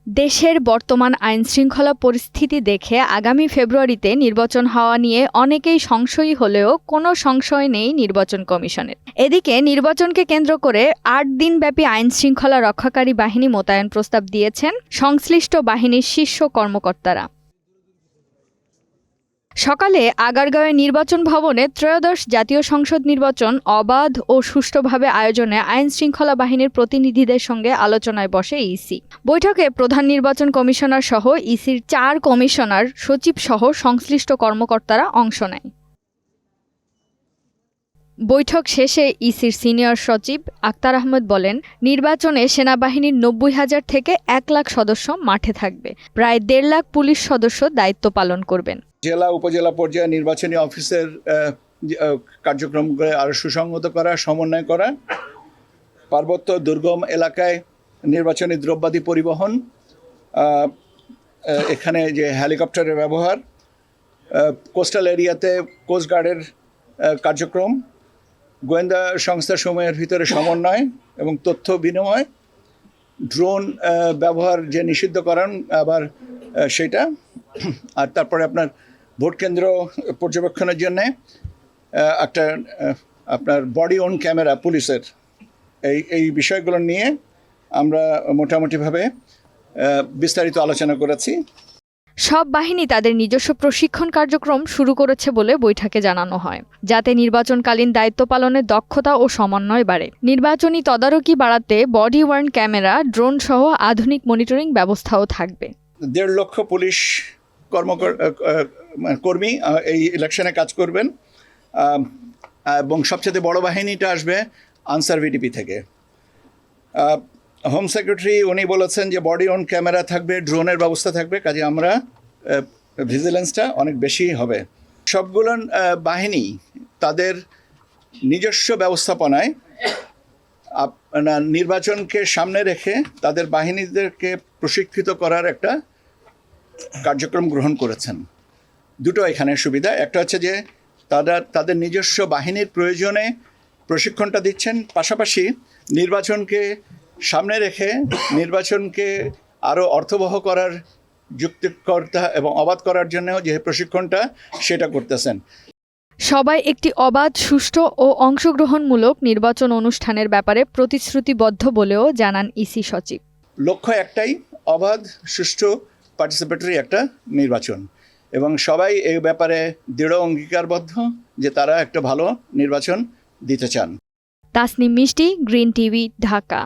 দেশের বর্তমান আইনশৃঙ্খলা পরিস্থিতি দেখে আগামী ফেব্রুয়ারিতে নির্বাচন হওয়া নিয়ে অনেকেই সংশয়ী হলেও কোনো সংশয় নেই নির্বাচন কমিশনের। এদিকে নির্বাচনকে কেন্দ্র করে ৮ দিনব্যাপী আইনশৃঙ্খলা রক্ষাকারী বাহিনী মোতায়েন প্রস্তাব দিয়েছেন সংশ্লিষ্ট বাহিনীর শীর্ষ কর্মকর্তারা। সকালে আগারগাঁওয়ের নির্বাচন ভবনে ত্রয়োদশ জাতীয় সংসদ নির্বাচন অবাধ ও সুষ্ঠুভাবে আয়োজনে আইনশৃঙ্খলা বাহিনীর প্রতিনিধিদের সঙ্গে আলোচনায় বসে ইসি। বৈঠকে প্রধান নির্বাচন কমিশনার সহ ইসির ৪ কমিশনার, সচিব সহ সংশ্লিষ্ট কর্মকর্তারা অংশ নেয়। বৈঠক শেষে ইসির সিনিয়র সচিব আক্তার আহমেদ বলেন, নির্বাচনে সেনাবাহিনীর ৯০,০০০ থেকে ১ লাখ সদস্য মাঠে থাকবে। প্রায় ১.৫ লাখ পুলিশ সদস্য দায়িত্ব পালন করবেন। জেলা উপজেলা পর্যায়ে নির্বাচনী অফিসের কার্যক্রমকে আরও সুসংহত করা, সমন্বয় করা, পার্বত্য দুর্গম এলাকায় নির্বাচনী দ্রব্যাদি পরিবহন, এখানে যে হেলিকপ্টারের ব্যবহার, কোস্টাল এরিয়াতে কোস্টগার্ডের কার্যক্রম, গোয়েন্দা সংস্থাসমূহের ভিতরে সমন্বয় এবং তথ্য বিনিময়, ড্রোন ব্যবহার যে নিষিদ্ধকরণ আবার সেটা, আর তারপরে আপনার ভোট কেন্দ্র পর্যবেক্ষণের জন্যে একটা আপনার বডি অন ক্যামেরা পুলিশের, এই বিষয়গুলো নিয়ে আমরা মোটামুটিভাবে বিস্তারিত আলোচনা করেছি। সব বাহিনী তাদের নিজস্ব প্রশিক্ষণ কার্যক্রম শুরু করেছে বলে বৈঠকে জানানো হয়, যাতে নির্বাচনকালীন দায়িত্ব পালনের দক্ষতা ও সমন্বয় বাড়ে। নির্বাচনী তদারকি বাড়াতে বডি ওয়ার্ন ক্যামেরা, ড্রোন সহ আধুনিক মনিটরিং ব্যবস্থাও থাকবে। ১.৫ লক্ষ পুলিশ কর্মী এই ইলেকশনে কাজ করবেন এবং সবচেয়ে বড় বাহিনীটা আসবে আনসার ভিডিপি থেকে। হোম সেক্রেটারি উনি বলেছেন যে বডি অন ক্যামেরা থাকবে, ড্রোনের ব্যবস্থা থাকবে, কাজে আমরা ভিজিলেন্সটা অনেক বেশি হবে। সবগুলো বাহিনী তাদের নিজস্ব ব্যবস্থাপনায় নির্বাচনকে সামনে রেখে তাদের বাহিনীদেরকে প্রশিক্ষিত করার একটা কার্যক্রম গ্রহণ করেছেন। দুটো এখানে সুবিধা, একটা হচ্ছে যে তাদের নিজস্ব বাহিনীর প্রয়োজনে প্রশিক্ষণটা দিচ্ছেন, পাশাপাশি নির্বাচনকে সামনে রেখে নির্বাচনকে আরও অর্থবহ করার, যুক্তিকর্তা এবং অবাধ করার জন্যও যে প্রশিক্ষণটা সেটা করতেছেন। সবাই একটি অবাধ, সুষ্ঠু ও অংশগ্রহণমূলক নির্বাচন অনুষ্ঠানের ব্যাপারে প্রতিশ্রুতিবদ্ধ বলেও জানান ইসি সচিব। লক্ষ্য একটাই, অবাধ, সুষ্ঠু, পার্টিসিপেটরি একটা নির্বাচন, এবং সবাই এই ব্যাপারে দৃঢ় অঙ্গীকারবদ্ধ যে তারা একটা ভালো নির্বাচন দিতে চান। তাসনিম মিষ্টি, গ্রিন টিভি, ঢাকা।